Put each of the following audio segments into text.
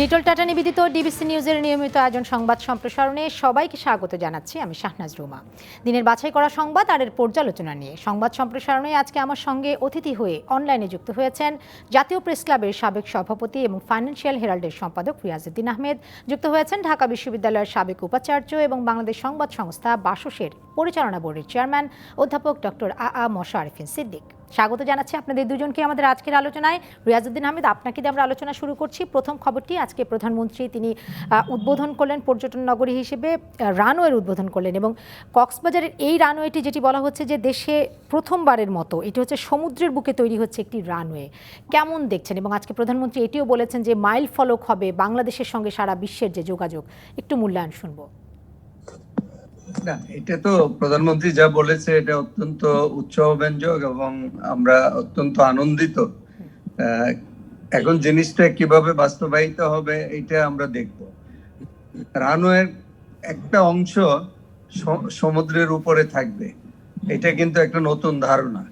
Nitol tata নিবেদিত DBC নিউজের নিয়মিত আয়োজন সংবাদ সম্প্রসারণে সবাইকে স্বাগত জানাচ্ছি। আমি শাহনাজ রুমা। দিনের বাছাই করা সংবাদ আর এর পর্যালোচনা নিয়ে সংবাদ সম্প্রসারণে আজকে আমার সঙ্গে অতিথি হয়ে অনলাইনে যুক্ত হয়েছেন জাতীয় প্রেস ক্লাবের সাবেক সভাপতি এবং ফাইন্যান্সিয়াল হেরাল্ডের সম্পাদক রিয়াজউদ্দিন আহমেদ, যুক্ত হয়েছেন ঢাকা বিশ্ববিদ্যালয়ের সাবেক উপাচার্য এবং বাংলাদেশ সংবাদ সংস্থা বাসসের পরিচালনা বোর্ডের চেয়ারম্যান অধ্যাপক ডক্টর আ মোশাররফিন সিদ্দিক। স্বাগত জানাচ্ছি আপনাদের দুজনকে আমাদের আজকের আলোচনায়। রিয়াজউদ্দিন আহমেদ, আপনাকে দিয়ে আমরা আলোচনা শুরু করছি। প্রথম খবরটি, আজকে প্রধানমন্ত্রী তিনি উদ্বোধন করলেন পর্যটন নগরী হিসেবে রানওয়ের উদ্বোধন করলেন, এবং কক্সবাজারের এই রানওয়েটি যেটি বলা হচ্ছে যে দেশে প্রথমবারের মতো এটি হচ্ছে সমুদ্রের বুকে তৈরি হচ্ছে একটি রানওয়ে। কেমন দেখছেন? এবং আজকে প্রধানমন্ত্রী এটিও বলেছেন যে মাইল ফলক হবে বাংলাদেশের সঙ্গে সারা বিশ্বের যে যোগাযোগ। একটু মূল্যায়ন শুনবো। না, এটা তো প্রধানমন্ত্রী যা বলেছে এটা অত্যন্ত উৎসাহব্যঞ্জক এবং আমরা অত্যন্ত আনন্দিত। এখন জিনিসটা কিভাবে বাস্তবায়িত হবে এটা আমরা দেখব। রানওয়ের একটা অংশ সমুদ্রের উপরে থাকবে, এটা কিন্তু একটা নতুন ধারণা।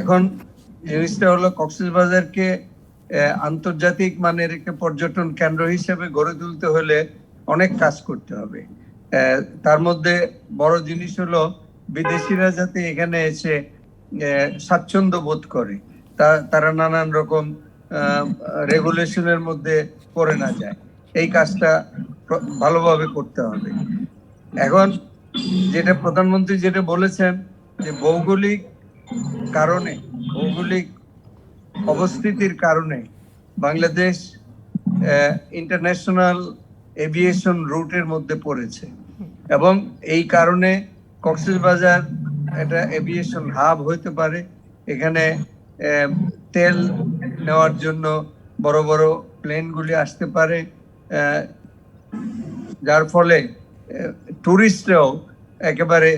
এখন জিনিসটা হলো কক্সবাজারকে আন্তর্জাতিক মানের একটা পর্যটন কেন্দ্র হিসেবে গড়ে তুলতে হলে অনেক কাজ করতে হবে। তার মধ্যে বড় জিনিস হলো বিদেশিরা যাতে এখানে এসে স্বাচ্ছন্দ্য বোধ করে, তারা নানান রকম রেগুলেশনের মধ্যে পড়ে না যায়, এই কাজটা ভালোভাবে করতে হবে। এখন যেটা প্রধানমন্ত্রী যেটা বলেছেন যে ভৌগোলিক অবস্থিতির কারণে বাংলাদেশ ইন্টারন্যাশনাল এভিয়েশন রুটের মধ্যে পড়েছে এবং এই কারণে কক্সবাজার একটা এভিয়েশন হাব হতে পারে। এখানে তেল নেওয়ার জন্য বড় বড় প্লেনগুলি আসতে পারে, যার ফলে টুরিস্টরাও একেবারে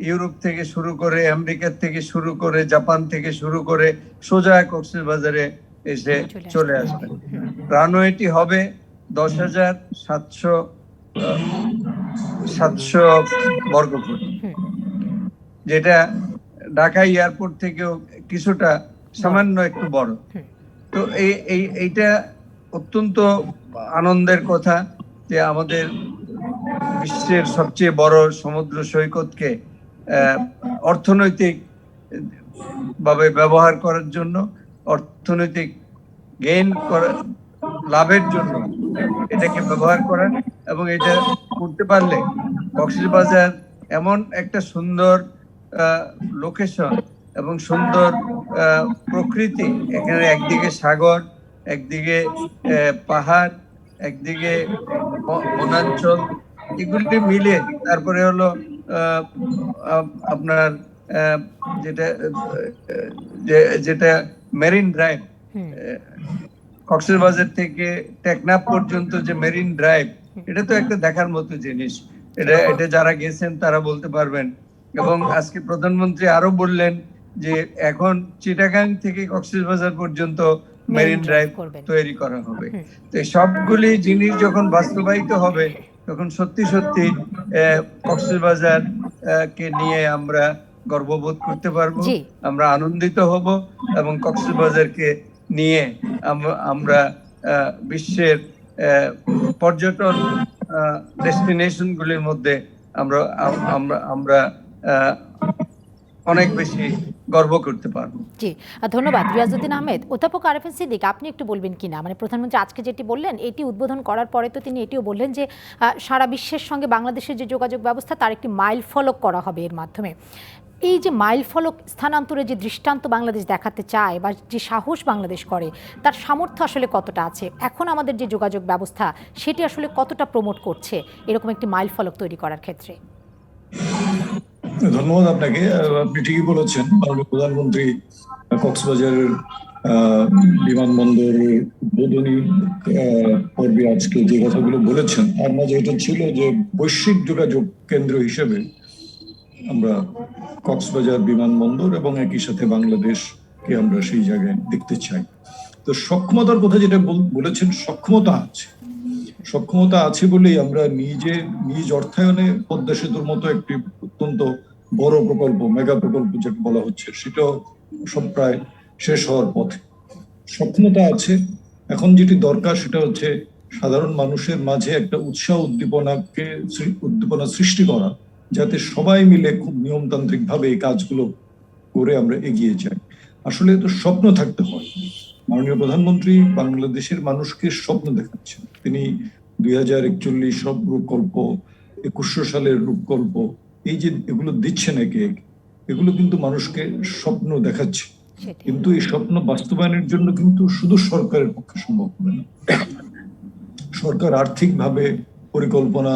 ইউরোপ থেকে শুরু করে, আমেরিকা থেকে শুরু করে, জাপান থেকে শুরু করে সোজা কক্সবাজারে এসে চলে আসবে। রানওয়েটি হবে 10,700 বর্গফুট, যেটা ঢাকা এয়ারপোর্ট থেকেও কিছুটা সামান্য একটু বড়। তো এইটা অত্যন্ত আনন্দের কথা যে আমাদের বিশ্বের সবচেয়ে বড় সমুদ্র সৈকতকে অর্থনৈতিক ভাবে ব্যবহার করার জন্য, অর্থনৈতিক গেইন লাভের জন্য এটাকে ব্যবহার করা, এবং এটা করতে পারলে কক্সবাজার এমন একটা সুন্দর লোকেশন এবং সুন্দর প্রকৃতি, এখানে একদিকে সাগর, একদিকে পাহাড়, একদিকে বনাঞ্চল, এগুলি মিলে তারপরে হলো আপনার যেটা মেরিন ড্রাইভ, কক্সবাজার থেকে টেকনাফ পর্যন্ত যে মেরিন ড্রাইভ, এটা তো একটা দেখার মতো জিনিস। এটা যারা গেছেন তারা বলতে পারবেন। এবং আজকে প্রধানমন্ত্রী আরো বললেন যে এখন চিটাগাং থেকে কক্সবাজার পর্যন্ত মেরিন ড্রাইভ তৈরি করা হবে। তো সবগুলি জিনিস যখন বাস্তবায়িত হবে তখন সত্যি সত্যি কক্সবাজার কে নিয়ে আমরা গর্ববোধ করতে পারবো, আমরা আনন্দিত হব এবং কক্সবাজারকে নিয়ে আমরা বিশ্বের পর্যটন ডেস্টিনেশন গুলির মধ্যে আমরা অনেক বেশি গর্ব করতে পারবো। জি, ধন্যবাদ রিয়াজউদ্দিন আহমেদ। অধ্যাপক আরফিন সিদ্দিক, আপনি একটু বলবেন কিনা, মানে প্রধানমন্ত্রী আজকে যেটি বললেন এটি উদ্বোধন করার পরে তো তিনি এটিও বললেন যে সারা বিশ্বের সঙ্গে বাংলাদেশের যে যোগাযোগ ব্যবস্থা তার একটি মাইল ফলক করা হবে এর মাধ্যমে। এই যে মাইল ফলক স্থানান্তরে যে দৃষ্টান্ত বাংলাদেশ দেখাতে চায় বা যে সাহস বাংলাদেশ করে, তার সামর্থ্য আসলে কতটা আছে? এখন আমাদের যে যোগাযোগ ব্যবস্থা সেটি আসলে কতটা প্রমোট করছে এরকম একটি মাইল ফলক তৈরি করার ক্ষেত্রে? ধন্যবাদ আপনাকে। আপনি ঠিকই বলেছেন, মাননীয় প্রধানমন্ত্রী কক্সবাজারের বিমানবন্দর উদ্বোধনী পর্বে আজকে যে কথাগুলো বলেছেন, তার মাঝে এটা ছিল যে বৈশ্বিক যোগাযোগ কেন্দ্র হিসেবে আমরা কক্সবাজার বিমানবন্দর এবং একই সাথে বাংলাদেশকে আমরা সেই জায়গায় দেখতে চাই। তো সক্ষমতার কথা যেটা বলেছেন, সক্ষমতা আছে বলেই আমরা নিজ অর্থায়নে পদ্মা সেতুর মতো একটি অত্যন্ত বড় প্রকল্প, মেগা প্রকল্প যেটা বলা হচ্ছে, সেটাও সব প্রায় শেষ হওয়ার পথে। সক্ষমতা আছে, এখন যেটি দরকার সেটা হচ্ছে সাধারণ মানুষের মাঝে একটা উদ্দীপনা সৃষ্টি করা, যাতে সবাই মিলে খুব নিয়মতান্ত্রিক ভাবে এই কাজগুলো করে আমরা এগিয়ে যাই। আসলে তো স্বপ্ন থাকতে হয়। মাননীয় প্রধানমন্ত্রী বাংলাদেশের মানুষকে স্বপ্ন দেখাচ্ছেন। তিনি 2041 সব রূপকল্প, 2100 সালের রূপকল্প, এই যে এগুলো দিচ্ছেন একে একে, এগুলো কিন্তু মানুষকে স্বপ্ন দেখাচ্ছে। কিন্তু এই স্বপ্ন বাস্তবায়নের জন্য কিন্তু শুধু সরকারের পক্ষে সম্ভব হবে না। সরকার আর্থিকভাবে পরিকল্পনা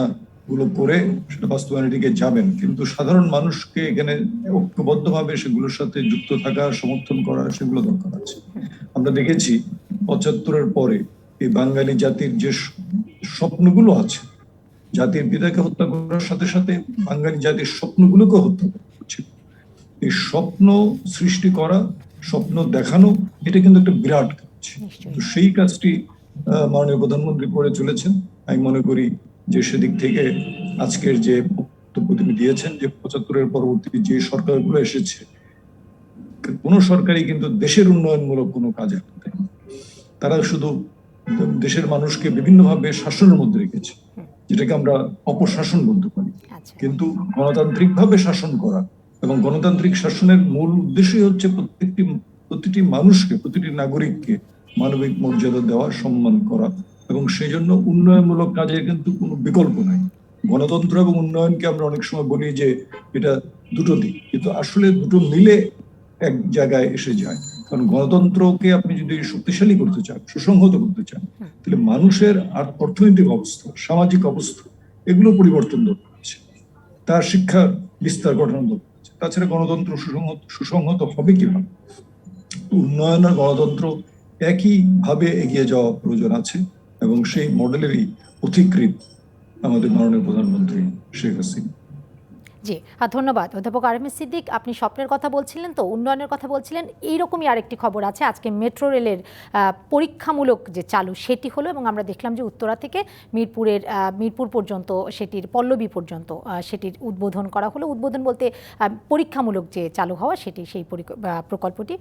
গুলো করে সেটা বাস্তবায়নের দিকে যাবেন, কিন্তু সাধারণ মানুষকে এখানে ঐক্যবদ্ধভাবে সেগুলোর সাথে যুক্ত থাকা, সমর্থন করা, সেগুলো দরকার আছে। আমরা দেখেছি 75-এর পরে এই বাঙালি জাতির যে স্বপ্নগুলো আছে, জাতির পিতাকে হত্যা করার সাথে সাথে বাঙালি জাতির স্বপ্নগুলোকে হত্যা করছে। এই স্বপ্ন সৃষ্টি করা, স্বপ্ন দেখানো, এটা কিন্তু একটা বিরাট কাজ। তো সেই কাজটি মাননীয় প্রধানমন্ত্রী করে চলেছেন। আমি মনে করি যে সেদিক থেকে আজকের যে বক্তব্য তিনি দিয়েছেন, যে 75-এর পরবর্তী যে সরকারগুলো এসেছে, কোন সরকারই কিন্তু দেশের উন্নয়নমূলক কোনো কাজ করতে না। তারা শুধু দেশের মানুষকে বিভিন্নভাবে শাসনের মধ্যে রেখেছে, যেটাকে আমরা অপশাসন বলতে পারি। কিন্তু গণতান্ত্রিক ভাবে শাসন করা এবং গণতান্ত্রিক শাসনের মূল উদ্দেশ্যই হচ্ছে প্রতিটি মানুষকে, প্রতিটি নাগরিককে মানবিক মর্যাদা দেওয়া, সম্মান করা, এবং সেই জন্য উন্নয়নমূলক কাজের কিন্তু কোনো বিকল্প নাই। গণতন্ত্র এবং উন্নয়নকে আমরা অনেক সময় বলি যে এটা দুটো দিক, কিন্তু আসলে দুটো মিলে এক জায়গায় এসে যায়। কারণ গণতন্ত্রকে আপনি যদি শক্তিশালী করতে চান, সুসংহত করতে চান, তাহলে মানুষের অর্থনৈতিক অবস্থা, সামাজিক অবস্থা, এগুলো পরিবর্তন দরকার আছে। তার শিক্ষা বিস্তার ঘটানো দরকার আছে। তাছাড়া গণতন্ত্র সুসংহত হবে কিভাবে? উন্নয়ন আর গণতন্ত্র একই ভাবে এগিয়ে যাওয়া প্রয়োজন আছে, এবং সেই মডেলেরই পথিকৃৎ আমাদের মাননীয় প্রধানমন্ত্রী শেখ হাসিনা। জি, ধন্যবাদ অধ্যাপক আরএমএস সিদ্দিক। আপনি স্বপ্নের কথা বলছিলেন, তো উন্নয়নের কথা বলছিলেন। এইরকমই আরেকটি খবর আছে, আজকে মেট্রো রেলের পরীক্ষামূলক যে চালু সেটি হলো, এবং আমরা দেখলাম যে উত্তরা থেকে মিরপুর পর্যন্ত, সেটির পল্লবী পর্যন্ত সেটির উদ্বোধন করা হলো। উদ্বোধন বলতে পরীক্ষামূলক যে চালু হওয়া সেটি, সেই প্রকল্পটি।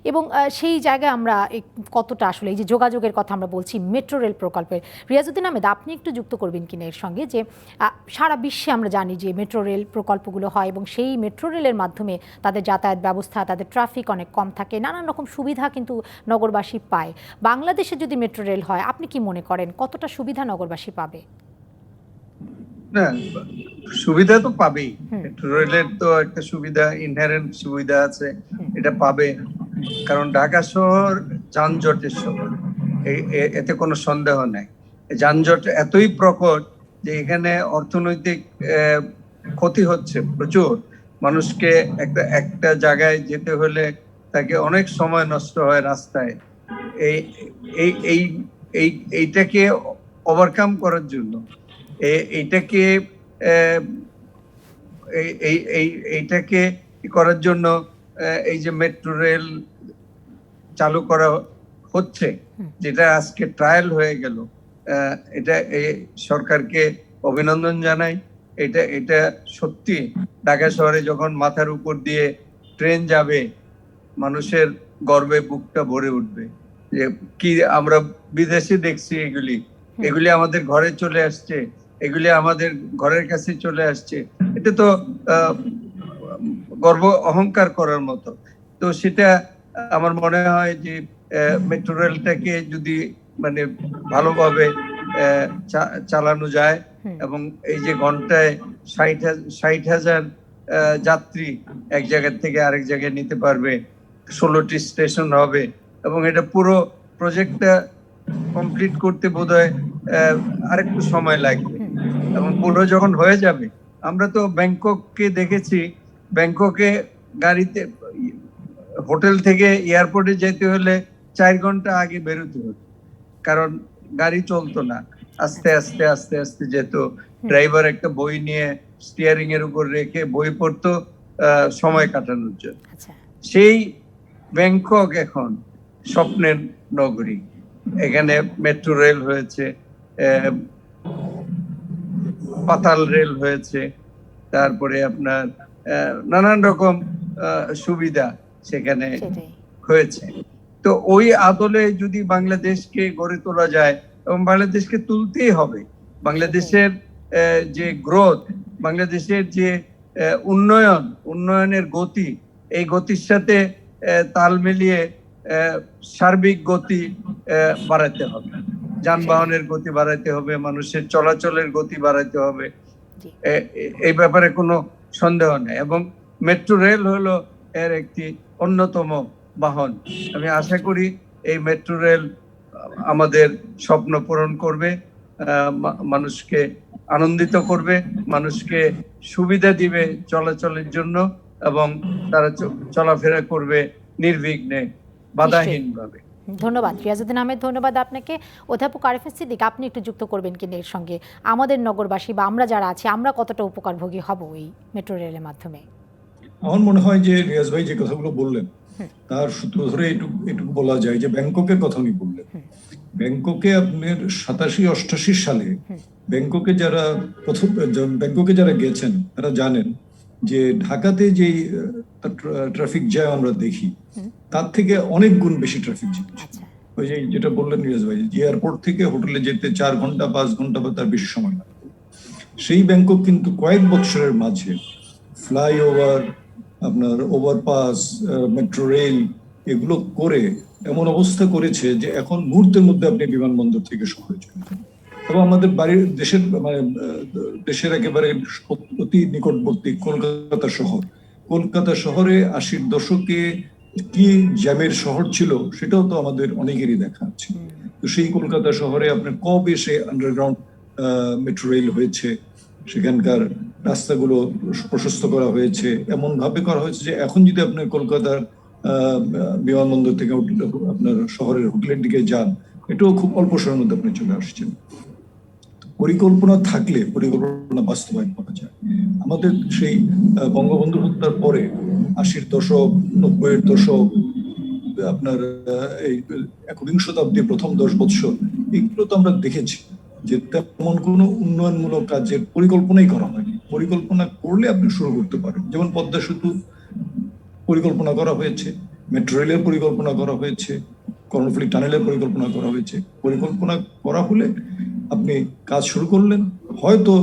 এবং সেই জায়গায় আমরা কতটা আসলে এই যে যোগাযোগের কথা আমরা বলছি মেট্রো রেল প্রকল্পের, রিয়াজউদ্দিন আহমেদ আপনি একটু যুক্ত করবেন কিনা এর সঙ্গে, যে সারা বিশ্বে আমরা জানি যে মেট্রো রেল প্রকল্পগুলো হয় এবং সেই মেট্রো রেলের মাধ্যমে তাদের যাতায়াত ব্যবস্থা, তাদের ট্রাফিক অনেক কম থাকে, নানান রকম সুবিধা কিন্তু নগরবাসী পায়। বাংলাদেশে যদি মেট্রো রেল হয়, আপনি কি মনে করেন কতটা সুবিধা নগরবাসী পাবে? না, সুবিধা তো পাবেই। মেট্রো রেলের তো একটা সুবিধা, ইনহেরেন্ট সুবিধা আছে, এটা পাবে। কারণ ঢাকা শহর যানজটের শহর, এতে কোনো সন্দেহ নাই। যানজট এতই প্রকট যে এখানে অর্থনৈতিক ক্ষতি হচ্ছে প্রচুর। মানুষকে একটা জায়গায় যেতে হলে তাকে অনেক সময় নষ্ট হয় রাস্তায়। এইটাকে ওভারকাম করার জন্য, এইটাকে করার জন্য এই যে মেট্রো রেল চালু করা হচ্ছে, যেটা আজকে ট্রায়াল হয়ে গেল, এটা সরকারকে অভিনন্দন জানাই। এটা সত্যি ঢাকা শহরে যখন মাথার উপর দিয়ে ট্রেন যাবে, মানুষের গর্বে বুকটা ভরে উঠবে। যে কি আমরা বিদেশে দেখছি, এগুলি আমাদের ঘরে চলে আসছে, এগুলি আমাদের ঘরের কাছে চলে আসছে। এটা তো গর্ব, অহংকার করার মতো। তো সেটা আমার মনে হয় যে মেট্রো রেলটাকে যদি মানে ভালোভাবে চালানো যায়, এবং এই যে ঘন্টায় 60,000 যাত্রী এক জায়গা থেকে আরেক জায়গায় নিতে পারবে, 16টি স্টেশন হবে, এবং এটা পুরো প্রজেক্টটা কমপ্লিট করতে বোধহয় আরেকটু সময় লাগবে। এবং পুরো যখন হয়ে যাবে, আমরা তো ব্যাংককে দেখেছি, ব্যাংককে গাড়িতে, হোটেল থেকে এয়ারপোর্টে যেতে হলে 4 ঘন্টা আগে বেরোতে হতো, কারণ গাড়ি চলতো না, আস্তে আস্তে আস্তে আস্তে যেত। ড্রাইভার একটা বই নিয়ে স্টিয়ারিং এর উপর রেখে বই পড়তো সময় কাটানোর জন্য। সেই ব্যাংকক এখন স্বপ্নের নগরী। এখানে মেট্রো রেল হয়েছে, পাতাল রেল হয়েছে, তারপরে আপনার নানান রকম সুবিধা সেখানে হয়েছে। তো ওই আদলে যদি বাংলাদেশকে গড়ে তোলা যায় এবং বাংলাদেশকে তুলতেই হবে। বাংলাদেশের যে গ্রোথ, বাংলাদেশের যে উন্নয়নের গতি, এই গতির সাথে তাল মিলিয়ে সার্বিক গতি বাড়াতে হবে, যানবাহনের গতি বাড়াতে হবে, মানুষের চলাচলের গতি বাড়াতে হবে, এই ব্যাপারে কোনো সন্দেহ নেই। এবং মেট্রো রেল হলো এর একটি অন্যতম বাহন। আমি আশা করি এই মেট্রো রেল আমাদের স্বপ্ন পূরণ করবে, মানুষকে আনন্দিত করবে, মানুষকে সুবিধা দিবে চলাচলের জন্য, এবং তারা চলাফেরা করবে নির্বিঘ্নে, বাধাহীনভাবে। ধন্যবাদ রিয়াজউদ্দিন আহমেদ, ধন্যবাদ আপনাকে। অধ্যাপক আরিফিন সিদ্দিক, আপনি একটু যুক্ত করবেন কিনা এর সঙ্গে, আমাদের নগরবাসী বা আমরা যারা আছি আমরা কতটা উপকারভোগী হব এই মেট্রো রেলের মাধ্যমে? আমার মনে হয় যে রিয়াজ ভাই যে কথাগুলো বললেন তার সূত্র ধরে এটুকু বলা যায় যে ব্যাংককের কথা উনি বললেন। ব্যাংককে আপনার 87-88 সালে ব্যাংককে যারা গেছেন তারা জানেন যে ঢাকাতে যে ট্রাফিক জ্যাম আমরা দেখি তার থেকে অনেক গুণ বেশি ট্রাফিক জ্যাম। ওই যে যেটা বললেন রিয়াজ ভাই, যে এয়ারপোর্ট থেকে হোটেলে যেতে 4 ঘন্টা 5 ঘন্টা বা তার বেশি সময় লাগে। সেই ব্যাংকক কিন্তু কয়েক বছরের মাঝে ফ্লাইওভার, আপনার ওভারপাস, মেট্রো রেল এগুলো করে এমন অবস্থা করেছে যে এখন মুহূর্তের মধ্যে আপনি বিমানবন্দর থেকে শহরে চলে যান। এবং আমাদের বাড়ির দেশের একেবারে অতি নিকটবর্তী কলকাতা শহরে 80-র দশকে কি জ্যামের শহর ছিল সেটাও তো আমাদের অনেকেরই দেখা আছে। তো সেই কলকাতা শহরে আপনার কবে সে আন্ডারগ্রাউন্ড মেট্রো রেল হয়েছে, সেখানকার রাস্তাগুলো প্রশস্ত করা হয়েছে, এমন ভাবে করা হয়েছে যে এখন যদি আপনি কলকাতার বিমানবন্দর থেকে আপনার শহরের হোটেলের দিকে যান, এটাও খুব অল্প সময়ের মধ্যে আপনি চলে আসছেন। পরিকল্পনা থাকলে পরিকল্পনা বাস্তবায়ন করা যায়। আমাদের সেই বঙ্গবন্ধু হত্যার পরে 80-র দশক, 90-এর দশক, আপনার এই 21 শতাব্দীর প্রথম 10 বছর, এগুলো তো আমরা দেখেছি যে তেমন কোনো উন্নয়নমূলক কাজের পরিকল্পনাই করা হয়নি। পরিকল্পনা করলে আপনি শুরু করতে পারেন। যেমন পদ্মা সেতু পরিকল্পনা করা হয়েছে, মেট্রো রেলের পরিকল্পনা করা হয়েছে, কর্ণফুলী টানেলের পরিকল্পনা করা হয়েছে। পরিকল্পনা করা হলে আপনি কাজ শুরু করলেন, হয়তো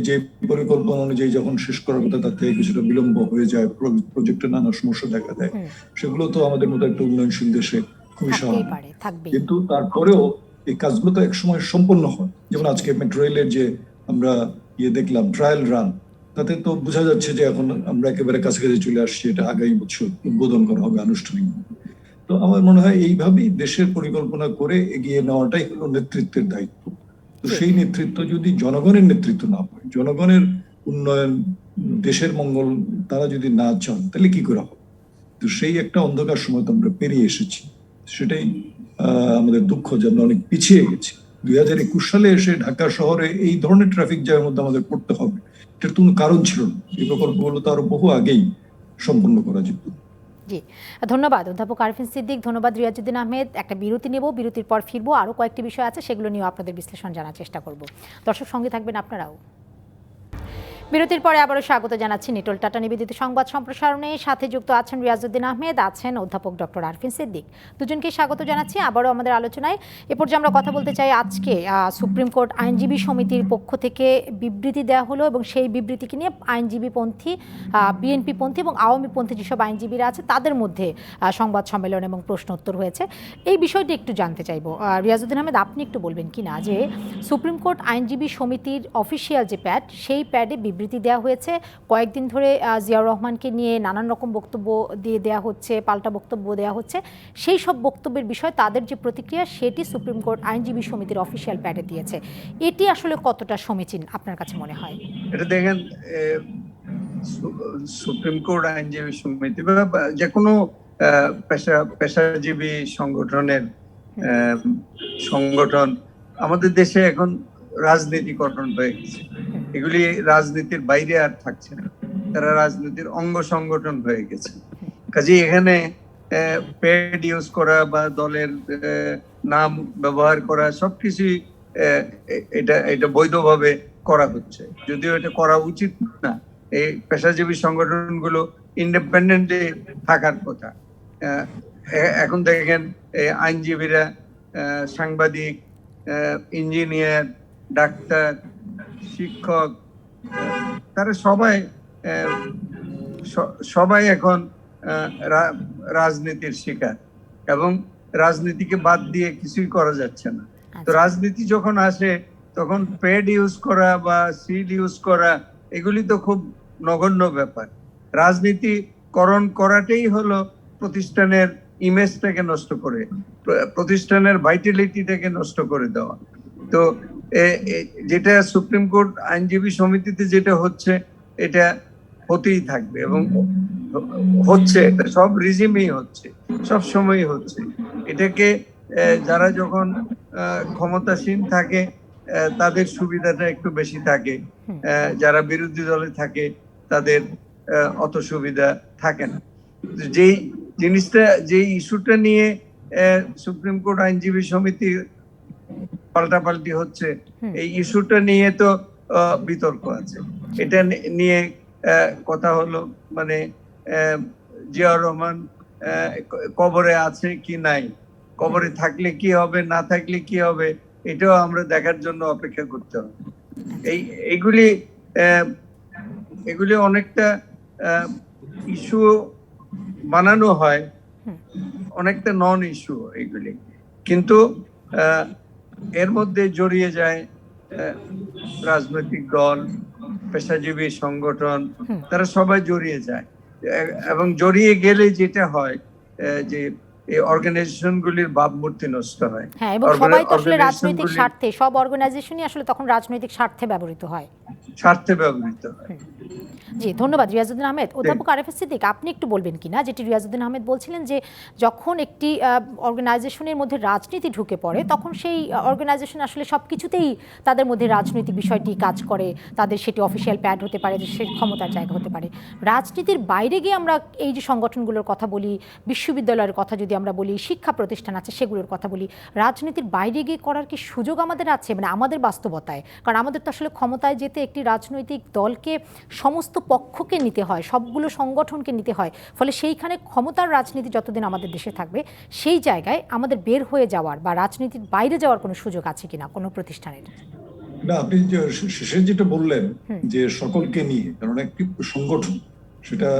যে পরিকল্পনা অনুযায়ী যখন শেষ করার কথা তার থেকে কিছুটা বিলম্ব হয়ে যায়, প্রজেক্টে নানা সমস্যা দেখা দেয়, সেগুলো তো আমাদের মতো একটা উন্নয়নশীল দেশে খুবই স্বাভাবিক। কিন্তু তারপরেও এই কাজগুলো তো একসময় সম্পন্ন হয়। যেমন আজকে মেট্রো রেলের যে আমরা দেখলাম ট্রায়াল রান, তাতে তো বোঝা যাচ্ছে যে এখন আমরা একেবারে কাছাকাছি চলে আসছি, এটা আগামী বছর উদ্বোধন করা হবে আনুষ্ঠানিক। তো আমার মনে হয় এইভাবেই দেশের পরিকল্পনা করে এগিয়ে নেওয়াটাই হলো নেতৃত্বের দায়িত্ব। তো সেই নেতৃত্ব যদি জনগণের নেতৃত্ব না হয়, জনগণের উন্নয়ন, দেশের মঙ্গল তারা যদি না চান, তাহলে কি করে হবে? তো সেই একটা অন্ধকার সময় তো আমরা পেরিয়ে এসেছি। সেটাই আমাদের দুঃখ যে আমরা অনেক পিছিয়ে গেছি। 2021 সালে এসে ঢাকা শহরে এই ধরনের ট্রাফিক জ্যামের মধ্যে আমাদের পড়তে হবে, এটার কোনো কারণ ছিল না। এই প্রকল্পগুলো তো আরো বহু আগেই সম্পন্ন করা যেত। জি, ধন্যবাদ অধ্যাপক আরিফিন সিদ্দিক, ধন্যবাদ রিয়াজউদ্দিন আহমেদ। একটা বিরতি নেব, বিরতির পর ফিরবো, আরও কয়েকটি বিষয় আছে, সেগুলো নিয়ে আপনাদের বিশ্লেষণ জানার চেষ্টা করব। দর্শক সঙ্গে থাকবেন আপনারাও। বিরতির পরে আবারও স্বাগত জানাচ্ছি নিটোল টাটা নিবেদিত সংবাদ সম্প্রসারণে। সাথে যুক্ত আছেন রিয়াজউদ্দিন আহমেদ, আছেন অধ্যাপক ডক্টর আরিফিন সিদ্দিক। দুজনকে স্বাগত জানাচ্ছি আবারও আমাদের আলোচনায়। এ পর্যায়ে আমরা কথা বলতে চাই, আজকে সুপ্রিম কোর্ট আইনজীবী সমিতির পক্ষ থেকে বিবৃতি দেওয়া হলো এবং সেই বিবৃতিকে নিয়ে আইনজীবীপন্থী, বিএনপিপন্থী এবং আওয়ামীপন্থী যেসব আইনজীবীরা আছে তাদের মধ্যে সংবাদ সম্মেলন এবং প্রশ্ন উত্তর হয়েছে। এই বিষয়টি একটু জানতে চাইব রিয়াজউদ্দিন আহমেদ, আপনি একটু বলবেন কি না যে সুপ্রিম কোর্ট আইনজীবী সমিতির অফিসিয়াল যে প্যাড, সেই প্যাডে বিবৃতি দেওয়া হয়েছে। কয়েকদিন ধরে জিয়াউর রহমানকে নিয়ে নানান রকম বক্তব্য দিয়ে দেওয়া হচ্ছে, পাল্টা বক্তব্য দেওয়া হচ্ছে। সেই সব বক্তব্যের বিষয়ে তাদের যে প্রতিক্রিয়া, সেটি সুপ্রিম কোর্ট আইনজীবী সমিতির অফিসিয়াল প্যাডে দিয়েছে। এটি আসলে কতটা সমীচীন আপনার কাছে মনে হয়? এটা দেখেন, সুপ্রিম কোর্ট আইনজীবী সমিতি বা যে কোনো পেশাজীবী সংগঠনের সংগঠন আমাদের দেশে এখন রাজনীতিকরণ হয়ে গেছে। এগুলি রাজনীতির বাইরে আর থাকছে না, তারা রাজনীতির অঙ্গ সংগঠন হয়ে গেছে। কাজেই এখানে পেড ইউজ করা বা দলের নাম ব্যবহার করা সবকিছুই এটা বৈধভাবে করা হচ্ছে, যদিও এটা করা উচিত না। এই পেশাজীবী সংগঠনগুলো ইন্ডিপেন্ডেন্টলি থাকার কথা। এখন দেখেন আইনজীবীরা, সাংবাদিক, ইঞ্জিনিয়ার, ডাক্তার, শিক্ষক, তারা সবাই সবাই এখন রাজনীতির শিকার, এবং রাজনীতিকে বাদ দিয়ে কিছুই করা যাচ্ছে না। তো রাজনীতি যখন আসে তখন পেড ইউজ করা বা সিল ইউজ করা এগুলি তো খুব নগণ্য ব্যাপার। রাজনীতিকরণ করাটাই হলো প্রতিষ্ঠানের ইমেজটাকে নষ্ট করে, প্রতিষ্ঠানের ভাইটালিটিটাকে নষ্ট করে দেওয়া। তো যেটা সুপ্রিম কোর্ট আইনজীবী সমিতিতে যেটা হচ্ছে এটা হতেই থাকবে, এবং হচ্ছে, এটা সব রিজিমেই হচ্ছে, সব সময় হচ্ছে। এটাকে যারা যখন ক্ষমতাসীন থাকে তাদের সুবিধাটা একটু বেশি থাকে, যারা বিরোধী দলে থাকে তাদের অত সুবিধা থাকে না। যেই জিনিসটা, যে ইস্যুটা নিয়ে সুপ্রিম কোর্ট আইনজীবী সমিতি পাল্টাপাল্টি হচ্ছে, এই ইস্যুটা নিয়ে তো বিতর্ক আছে। এটা নিয়ে কথা হলো মানে জিয়াউর রহমান কবরে আছে কি নাই, কবরে থাকলে কি হবে, না থাকলে কি হবে, এটাও আমরা দেখার জন্য অপেক্ষা করতে হবে। এগুলি অনেকটা ইস্যু বানানো হয়, অনেকটা নন ইস্যু এগুলি, কিন্তু এর মধ্যে জড়িয়ে যায় রাজনৈতিক দল, পেশাজীবী সংগঠন, তারা সবাই জড়িয়ে যায়। এবং জড়িয়ে গেলে যেটা হয় যে এই অর্গানাইজেশন গুলির ভাবমূর্তি নষ্ট হয়। হ্যাঁ, এবং সবাই তো আসলে রাজনৈতিক স্বার্থে, সব অর্গানাইজেশনই আসলে তখন রাজনৈতিক স্বার্থে ব্যবহৃত হয়। জি, ধন্যবাদ রিয়াজউদ্দিন আহমেদ। অধ্যাপক আরেফা সিদ্দিক, আপনি একটু বলবেন কিনা, যেটি রিয়াজউদ্দিন আহমেদ বলছিলেন যে যখন একটি অর্গানাইজেশনের মধ্যে রাজনীতি ঢুকে পড়ে তখন সেই অর্গানাইজেশন আসলে সব কিছুতেই তাদের মধ্যে রাজনৈতিক বিষয়টি কাজ করে, তাদের সেটি অফিসিয়াল প্যাড হতে পারে, সে ক্ষমতার জায়গা হতে পারে। রাজনীতির বাইরে গিয়ে আমরা এই যে সংগঠনগুলোর কথা বলি, বিশ্ববিদ্যালয়ের কথা যদি আমরা বলি, শিক্ষা প্রতিষ্ঠান আছে সেগুলোর কথা বলি, রাজনীতির বাইরে গিয়ে করার কি সুযোগ আমাদের আছে, মানে আমাদের বাস্তবতায়? কারণ আমাদের তো আসলে ক্ষমতায় যেতে একটি রাজনৈতিক দলকে সমস্ত পক্ষকে নিতে হয়, সবগুলো সংগঠনকে নিতে হয়, ফলে সেইখানে ক্ষমতার রাজনীতি যতদিন আমাদের দেশে থাকবে সেই জায়গায় আমাদের বের হয়ে যাওয়ার বা রাজনীতির বাইরে যাওয়ার কোনো সুযোগ আছে কিনা কোনো প্রতিষ্ঠানের? না, আপনি শেষে যেটা বললেন যে সকলকে নিয়ে, কারণ একটি সংগঠন, সেটা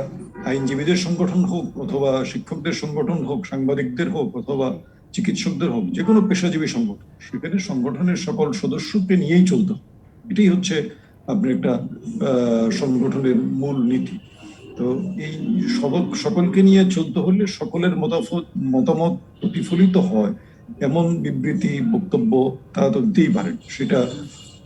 আইনজীবীদের সংগঠন হোক অথবা শিক্ষকদের সংগঠন হোক, সাংবাদিকদের হোক অথবা চিকিৎসকদের হোক, যে কোনো পেশাজীবী সংগঠন, সেখানে সংগঠনের সকল সদস্যকে নিয়েই চলতে হবে। এটাই হচ্ছে আপনার একটা সংগঠনের মূল নীতি। তো এই সকলকে নিয়ে চলতে হলে সকলের মতামত প্রতিফলিত হয় এমন বিবৃতি, বক্তব্য তারা তো দিতেই পারেন। সেটা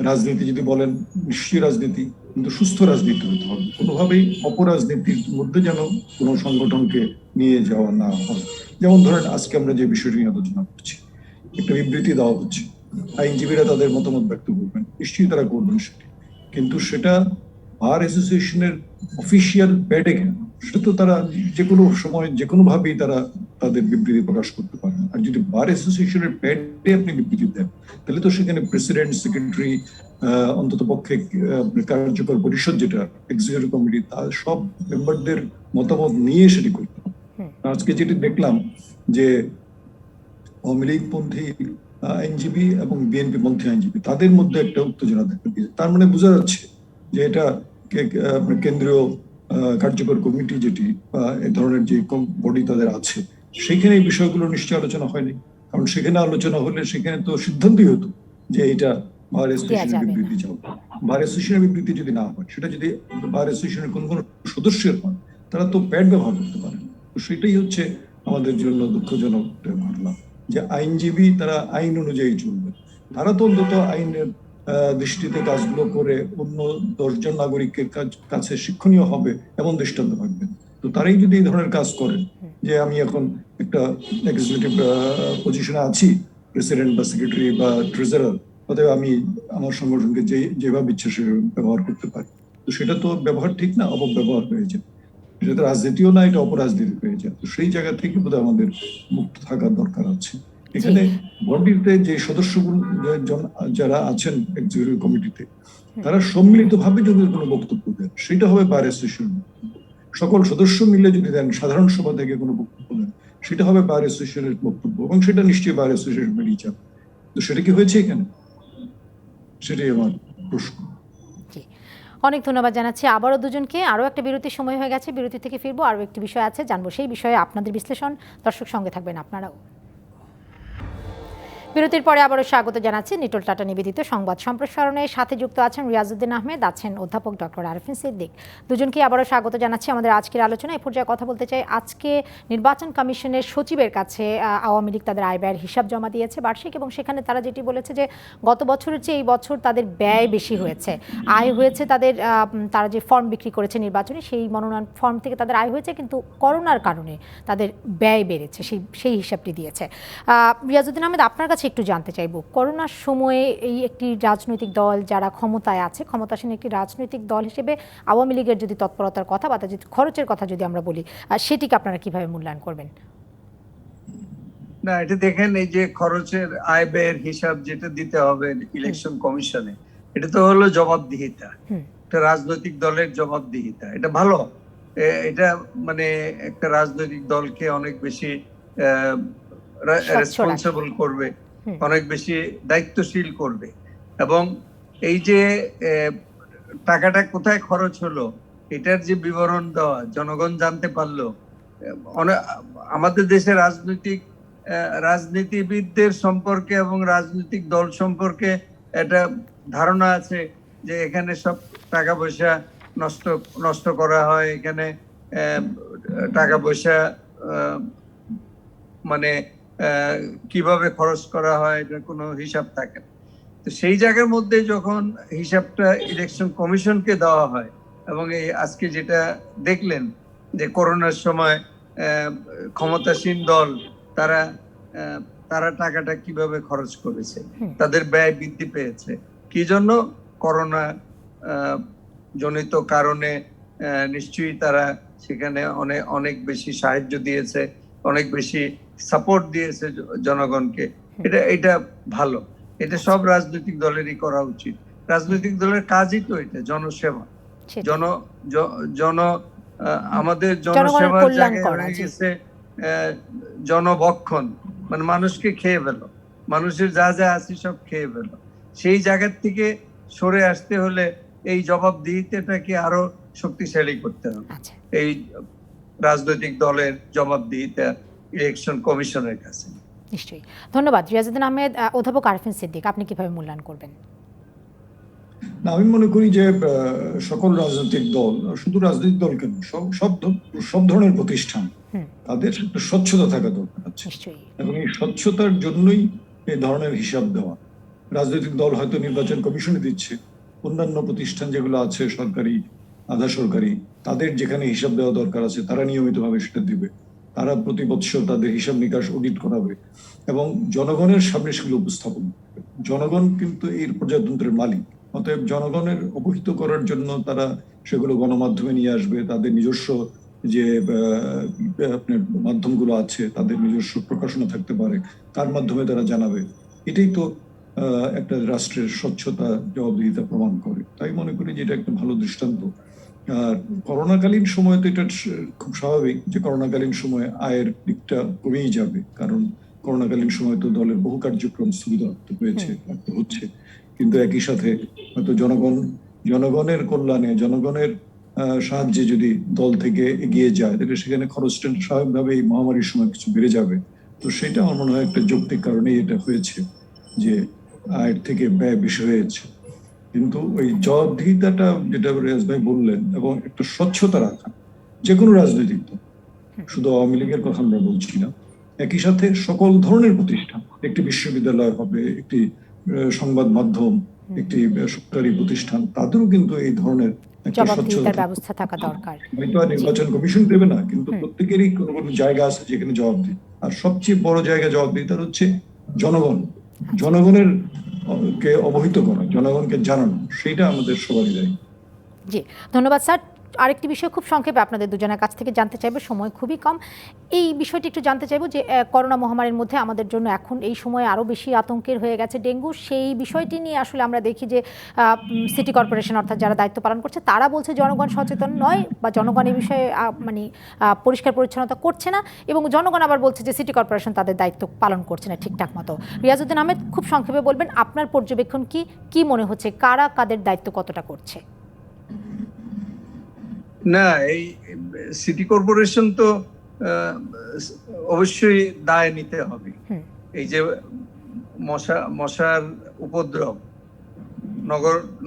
রাজনীতি যদি বলেন, নিশ্চয়ই রাজনীতি, কিন্তু সুস্থ রাজনীতি হতে হবে। কোনোভাবেই অপরাজনীতির মধ্যে যেন কোনো সংগঠনকে নিয়ে যাওয়া না হয়। যেমন ধরেন আজকে আমরা যে বিষয়টি নিয়ে আলোচনা করছি, একটা বিবৃতি দেওয়া হচ্ছে, আইনজীবীরা তাদের মতামত ব্যক্ত করবেন, নিশ্চয়ই তারা করবেন সেটি, কিন্তু সেটা বার অ্যাসোসিয়েশনের অফিসিয়াল প্যাডে কেন? সেটা তো তারা যে কোনো সময় যে কোনো ভাবেই তারা তাদের বিবৃতি প্রকাশ করতে পারেন। আর যদি বার অ্যাসোসিয়েশনের প্যাডে আপনি বিবৃতি দেন, তাহলে তো সেখানে প্রেসিডেন্ট, সেক্রেটারি, অন্তত পক্ষে কার্যকর পরিষদ যেটা এক্সিকিউটিভ কমিটি, তার সব মেম্বারদের মতামত নিয়ে সেটি করতে হবে। আজকে যেটি দেখলাম যে আওয়ামী লীগ পন্থী আইনজীবী এবং বিএনপি পন্থী আইনজীবী, তাদের মধ্যে একটা উত্তেজনা দেখা দিয়েছে। তার মানে বোঝা যাচ্ছে যে এটা কেন্দ্রীয় কার্যকর কমিটি যেটি বা এই ধরনের যে বডি তাদের আছে, সেখানে এই বিষয়গুলো নিশ্চয়ই আলোচনা হয়নি। কারণ সেখানে আলোচনা হলে সেখানে তো সিদ্ধান্তই হতো যে এটা বার অ্যাসোসিয়েশনের বিবৃতি যাবে। বার অ্যাসোসিয়েশনের বিবৃতি যদি না হয়, সেটা যদি বার অ্যাসোসিয়েশনের কোন সদস্যের হয়, তারা তো প্যাড ব্যবহার করতে পারে। তো সেটাই হচ্ছে আমাদের জন্য দুঃখজনক ঘটনা, যে আইনজীবী তারা আইন অনুযায়ী চলবে। তারা তো অন্তত আইনের দৃষ্টিতে কাজগুলো করে অন্য 10 জন নাগরিকের কাছে শিক্ষণীয় হবে এমন দৃষ্টান্ত থাকবে। তো তারাই যদি এই ধরনের কাজ করেন, যে আমি এখন একটা এক্সিকিউটিভ পজিশনে আছি, প্রেসিডেন্ট বা সেক্রেটারি বা ট্রেজারার, অতএব আমি আমার সংগঠনকে যেভাবে ইচ্ছে সেভাবে ব্যবহার করতে পারি, তো সেটা তো ব্যবহার ঠিক না, অপব্যবহার হয়ে যায়। এটা তো রাজনীতিও না, এটা অপরাজনীতি হয়ে যায়। তো সেই জায়গা থেকে বোধহয় আমাদের মুক্ত থাকার দরকার আছে। এখানে বডিতে যে সদস্যগুলো যারা আছেন এক্সিকিউটিভ কমিটিতে, তারা সম্মিলিতভাবে যদি কোনো বক্তব্য দেন, সেটা হবে বার অ্যাসোসিয়েশন। সকল সদস্য মিলে যদি দেন, সাধারণ সভা থেকে কোনো বক্তব্য দেন, সেটা হবে বার অ্যাসোসিয়েশনের বক্তব্য, এবং সেটা নিশ্চয়ই বার অ্যাসোসিয়েশন মেনেই যাবে। তো সেটা কি হয়েছে এখানে? সেটাই আমার প্রশ্ন। জি, অনেক ধন্যবাদ জানাচ্ছি আবারও দুজনকে। আরও একটা বিরতির সময় হয়ে গেছে, বিরতি থেকে ফিরবো, আরও একটি বিষয় আছে জানবো, সেই বিষয়ে আপনাদের বিশ্লেষণ। দর্শক সঙ্গে থাকবেন আপনারাও। বিরতির পরে আবারও স্বাগত জানাচ্ছি নিটোল টাটা নিবেদিত সংবাদ সম্প্রসারণে। সাথে যুক্ত আছেন রিয়াজউদ্দিন আহমেদ, আছেন অধ্যাপক ডক্টর আরফিন সিদ্দিক। দুজনকে আবারও স্বাগত জানাচ্ছি আমাদের আজকের আলোচনায়। এই পর্যায়ে কথা বলতে চাই, আজকে নির্বাচন কমিশনের সচিবের কাছে আওয়ামী লীগ তাদের আয় ব্যয়ের হিসাব জমা দিয়েছে বার্ষিক, এবং সেখানে তারা যেটি বলেছে যে গত বছরের চেয়ে এই বছর তাদের ব্যয় বেশি হয়েছে। আয় হয়েছে তাদের, তারা যে ফর্ম বিক্রি করেছে নির্বাচনে, সেই মনোনয়ন ফর্ম থেকে তাদের আয় হয়েছে, কিন্তু করোনার কারণে তাদের ব্যয় বেড়েছে, সেই হিসাবটি দিয়েছে। রিয়াজউদ্দিন আহমেদ, আপনার কাছে একটু জানতে চাইব, করোনার সময়ে এই একটি রাজনৈতিক দল যারা ক্ষমতায় আছে, ক্ষমতাসীন একটি রাজনৈতিক দল হিসেবে আওয়ামী লীগের যদি তৎপরতার কথা বা যদি খরচের কথা যদি আমরা বলি, সেটিকে আপনারা কিভাবে মূল্যায়ন করবেন? না, এটা দেখেন, এই যে খরচের আয় ব্যয়ের হিসাব যেটা দিতে হবে ইলেকশন কমিশনে, এটা তো হলো জবাবদিহিতা, একটা রাজনৈতিক দলের জবাবদিহিতা। এটা ভালো, এটা মানে একটা রাজনৈতিক দলকে অনেক বেশি রেসপন্সিবল করবে, অনেক বেশি দায়িত্বশীল করবে। এবং এই যে টাকাটা কোথায় খরচ হলো এটার যে বিবরণ দেওয়া, জনগণ জানতে পারলো। আমাদের দেশে রাজনীতিবিদদের সম্পর্কে এবং রাজনৈতিক দল সম্পর্কে একটা ধারণা আছে যে এখানে সব টাকা পয়সা নষ্ট করা হয়, এখানে টাকা পয়সা মানে কিভাবে খরচ করা হয় এটার কোনো হিসাব থাকে না। তো সেই জায়গার মধ্যে যখন হিসাবটা ইলেকশন কমিশনকে দেওয়া হয়, এবং এই আজকে যেটা দেখলেন যে করোনার সময় ক্ষমতাসীন দল তারা টাকাটা কিভাবে খরচ করেছে, তাদের ব্যয় বৃদ্ধি পেয়েছে কি জন্য? করোনা জনিত কারণে নিশ্চয়ই তারা সেখানে অনেক বেশি সাহায্য দিয়েছে, অনেক বেশি সাপোর্ট দিয়েছে জনগণকে। এটা ভালো, এটা সব রাজনৈতিক দলেরই করা উচিত। রাজনৈতিক দলের কাজই তো এটা, জনসেবা। আমাদের জনসেবার জায়গায় হয়ে গেছে জনভক্ষণ, মানে মানুষকে খেয়ে ফেলো, মানুষের যা যা আছে সব খেয়ে ফেলো। সেই জায়গার থেকে সরে আসতে হলে এই জবাবদিহিতাটাকে আরো শক্তিশালী করতে হবে, এই রাজনৈতিক দলের জবাবদিহিতা ইলেকশন কমিশনের কাছে। নিশ্চয়ই, ধন্যবাদ রিয়াজউদ্দিন আহমেদ। অধ্যাপক আরফিন সিদ্দিক, আপনি কিভাবে মূল্যায়ন করবেন? না, আমি মনে করি যে সকল রাজনৈতিক দল, শুধু রাজনৈতিক দল কেন, সব ধরনের প্রতিষ্ঠান, তাদের একটা স্বচ্ছতা থাকা দরকার আছে, এবং এই স্বচ্ছতার জন্যই এই ধরনের হিসাব দেওয়া। রাজনৈতিক দল হয়তো নির্বাচন কমিশনে দিচ্ছে, অন্যান্য প্রতিষ্ঠান যেগুলো আছে সরকারি, আধা সরকারি, তাদের যেখানে হিসাব দেওয়া দরকার আছে তারা নিয়মিতভাবে সেটা দিবে। তারা প্রতি বছর তাদের হিসাব নিকাশ অডিট করাবে এবং জনগণের সামনে সেগুলো উপস্থাপন করবে। জনগণ কিন্তু এই প্রজাতন্ত্রের মালিক, অতএব জনগণের অবহিত করার জন্য তারা সেগুলো গণমাধ্যমে নিয়ে আসবে। তাদের নিজস্ব যে আপনার মাধ্যমগুলো আছে, তাদের নিজস্ব প্রকাশনা থাকতে পারে, তার মাধ্যমে তারা জানাবে। এটাই তো একটা রাষ্ট্রের স্বচ্ছতা, জবাবদিহিতা প্রমাণ করে। তাই মনে করি যে এটা একটা ভালো দৃষ্টান্ত। আর করোনাকালীন সময় তো এটা খুব স্বাভাবিক যে করোনাকালীন সময়ে আয়ের দিকটা কমেই যাবে, কারণ করোনাকালীন সময় তো দলের বহু কার্যক্রম স্থগিত হচ্ছে। কিন্তু একই সাথে হয়তো জনগণের কল্যাণে, জনগণের সাহায্যে যদি দল থেকে এগিয়ে যায়, তাহলে সেখানে খরচটা স্বাভাবিকভাবে এই মহামারীর সময় কিছু বেড়ে যাবে। তো সেটা আমার মনে হয় একটা যৌক্তিক কারণেই এটা হয়েছে যে আয়ের থেকে ব্যয় বেশি হয়েছে। কিন্তু ওই জবাবদিহিতাটা যেটা রিয়াজ ভাই বললেন, এবং একটা স্বচ্ছতা রাখা, যে কোনো রাজনৈতিক দল, শুধু আওয়ামী লীগের কথা আমরা বলছি না, একই সাথে সকল ধরনের প্রতিষ্ঠান, একটি বিশ্ববিদ্যালয় হবে, একটি সংবাদ মাধ্যম, একটি সরকারি প্রতিষ্ঠান, তাদেরও কিন্তু এই ধরনের একটা স্বচ্ছতার ব্যবস্থা থাকা দরকার। হয়তো আর নির্বাচন কমিশন দেবে না, কিন্তু প্রত্যেকেরই কোনো কোনো জায়গা আছে যেখানে জবাবদিহি। আর সবচেয়ে বড় জায়গা জবাবদিহিতার হচ্ছে জনগণের কে অবহিত করা, জনগণকে জানানো, সেইটা আমাদের সবারই দায়িত্ব। জি, ধন্যবাদ স্যার। আরেকটি বিষয় খুব সংক্ষেপে আপনাদের দুজনের কাছ থেকে জানতে চাইবো, সময় খুবই কম। এই বিষয়টি একটু জানতে চাইবো যে করোনা মহামারীর মধ্যে আমাদের জন্য এখন এই সময় আরও বেশি আতঙ্কের হয়ে গেছে ডেঙ্গু। সেই বিষয়টি নিয়ে আসলে আমরা দেখি যে সিটি কর্পোরেশন অর্থাৎ যারা দায়িত্ব পালন করছে তারা বলছে জনগণ সচেতন নয় বা জনগণ এই বিষয়ে মানে পরিষ্কার পরিচ্ছন্নতা করছে না, এবং জনগণ আবার বলছে যে সিটি কর্পোরেশন তাদের দায়িত্ব পালন করছে না ঠিকঠাক মতো। রিয়াজউদ্দিন আহমেদ, খুব সংক্ষেপে বলবেন আপনার পর্যবেক্ষণ কি মনে হচ্ছে, কারা কাদের দায়িত্ব কতটা করছে? না, এই সিটি কর্পোরেশন তো অবশ্যই দায় নিতে হবে। এই যে মশার উপদ্রব,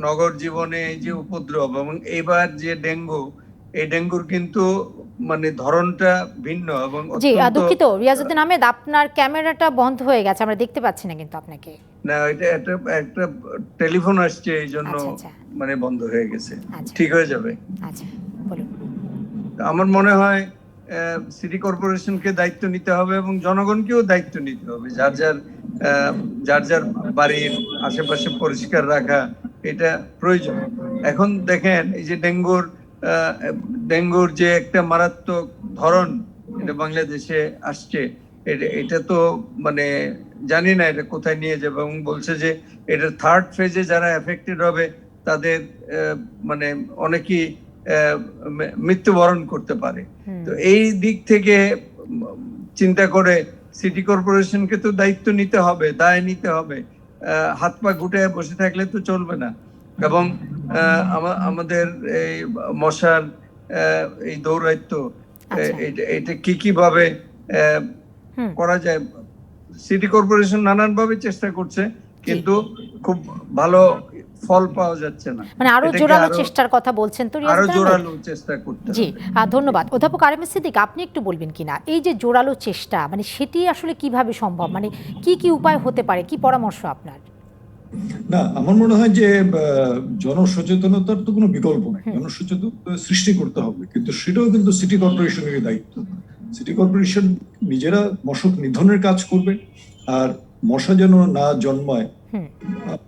নগর জীবনে এই যে উপদ্রব, এবং এইবার যে ডেঙ্গু, এই ডেঙ্গুর কিন্তু মানে ধরনটা ভিন্ন। এবং জি দুঃখিত রিয়াজউদ্দিন আহমেদ, আপনার ক্যামেরাটা বন্ধ হয়ে গেছে, আমরা দেখতে পাচ্ছি না কিন্তু আপনাকে। না, এটা একটা টেলিফোন আসছে এই জন্য মানে বন্ধ হয়ে গেছে। ঠিক হয়ে যাবে। আচ্ছা বলুন। আমার মনে হয় সিটি কর্পোরেশনকে দায়িত্ব নিতে হবে এবং জনগণকেও দায়িত্ব নিতে হবে। যার যার বাড়ির আশেপাশে পরিষ্কার রাখা এটা প্রয়োজন। এখন দেখেন এই যে ডেঙ্গুর যে একটা মারাত্মক ধরন এটা বাংলাদেশে আসছে, এটা তো মানে জানি না এটা কোথায় নিয়ে যাবে, এবং বলছে যে এটা থার্ড ফেজে যারা এফেক্টেড হবে তাদের মানে অনেকেই মৃত্যুবরণ করতে পারে। তো এই দিক থেকে চিন্তা করে সিটি কর্পোরেশনকে তো দায়িত্ব নিতে হবে, দায় নিতে হবে। হাত পা গুটে বসে থাকলে তো চলবে না। এবং আমাদের এই মশার এই দৌরাত্ম্য এটা কিভাবে করা যায়, সিটি কর্পোরেশন নানান ভাবে চেষ্টা করছে, কিন্তু খুব ভালো ফল পাওয়া যাচ্ছে না। মানে আরো জোরালো চেষ্টার কথা বলছেন তো? আরো জোরালো চেষ্টা করতে হবে। জি ধন্যবাদ। অধ্যাপক আরএম সিদ্দিক, আপনি একটু বলবেন কিনা এই যে জোরালো চেষ্টা মানে সেটি আসলে কিভাবে সম্ভব, মানে কি উপায় হতে পারে, কি পরামর্শ আপনার? না, আমার মনে হয় যে জনসচেতনতার তো কোনো বিকল্প নেই। জনসচেতনতা সৃষ্টি করতে হবে, কিন্তু সেটাও কিন্তু সিটি কর্পোরেশনের দায়িত্ব। সিটি কর্পোরেশন নিজেরা মশক নিধনের কাজ করবে, আর মশা যেন না জন্মায়,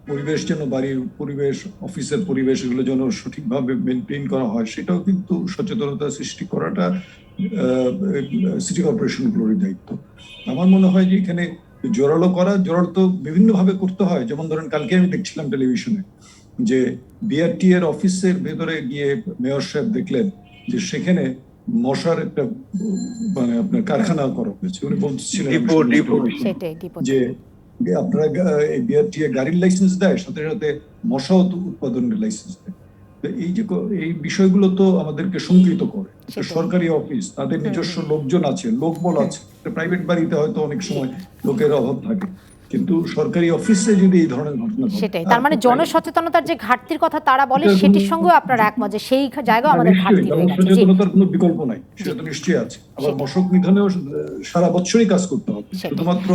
পরিবেশ যেন বাড়ির পরিবেশ, অফিসের পরিবেশ, এগুলো যেন সঠিকভাবে মেনটেন করা হয়, সেটাও কিন্তু সচেতনতা সৃষ্টি করাটা সিটি কর্পোরেশন গুলোর দায়িত্ব। আমার মনে হয় যে এখানে জোরালো তো বিভিন্ন ভাবে করতে হয়। যেমন ধরেন, কালকে আমি দেখছিলাম টেলিভিশনে যে বিআরটি এর অফিসের ভেতরে গিয়ে মেয়র সাহেব দেখলেন যে সেখানে মশার একটা মানে আপনার কারখানা করা হয়েছে। উনি বলছিলেন যে আপনারা বিআরটি গাড়ির লাইসেন্স দেয়, সাথে সাথে মশা উৎপাদনের লাইসেন্স দেয়। এই বিষয়গুলো তো আমাদেরকে শঙ্কিত করে। সরকারি অফিস, তাদের নিজস্ব লোকজন আছে, লোকবল আছে। প্রাইভেট বাড়িতে হয়তো অনেক সময় লোকের অভাব থাকে, কিন্তু সরকারি অফিসে যদি এই ধরনের ঘটনা ঘটে, সেটাই তার মানে জনসচেতনতার যে ঘাটতির কথা তারা বলে সেটির সঙ্গে আপনারা একমত যে সেই জায়গায় আমাদের ঘাটতি রয়ে গেছে। জনসচেতনতার কোনো বিকল্প নাই, সেটা তো নিশ্চয়ই আছে। আবার মশক নিধনেও সারা বছরই কাজ করতে হবে, শুধুমাত্র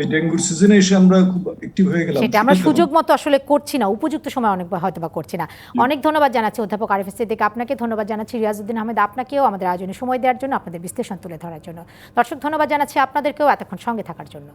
এই ডেঙ্গুর সিজনে এসে আমরা খুব অ্যাক্টিভ হয়ে গেলাম সেটা আমরা সুযোগ মতো আসলে করছি না, উপযুক্ত সময় অনেকবার হয়তো বা করছি না। অনেক ধন্যবাদ জানাচ্ছি অধ্যাপক আরিফ সিদ্দিক আপনাকে, ধন্যবাদ জানাচ্ছি রিয়াজউদ্দিন আহমেদ আপনাকেও আমাদের আয়োজনে সময় দেওয়ার জন্য, আপনাদের বিশ্লেষণ তুলে ধরার জন্য। দর্শক ধন্যবাদ জানাচ্ছি আপনাদেরকেও এতক্ষণ সঙ্গে থাকার জন্য।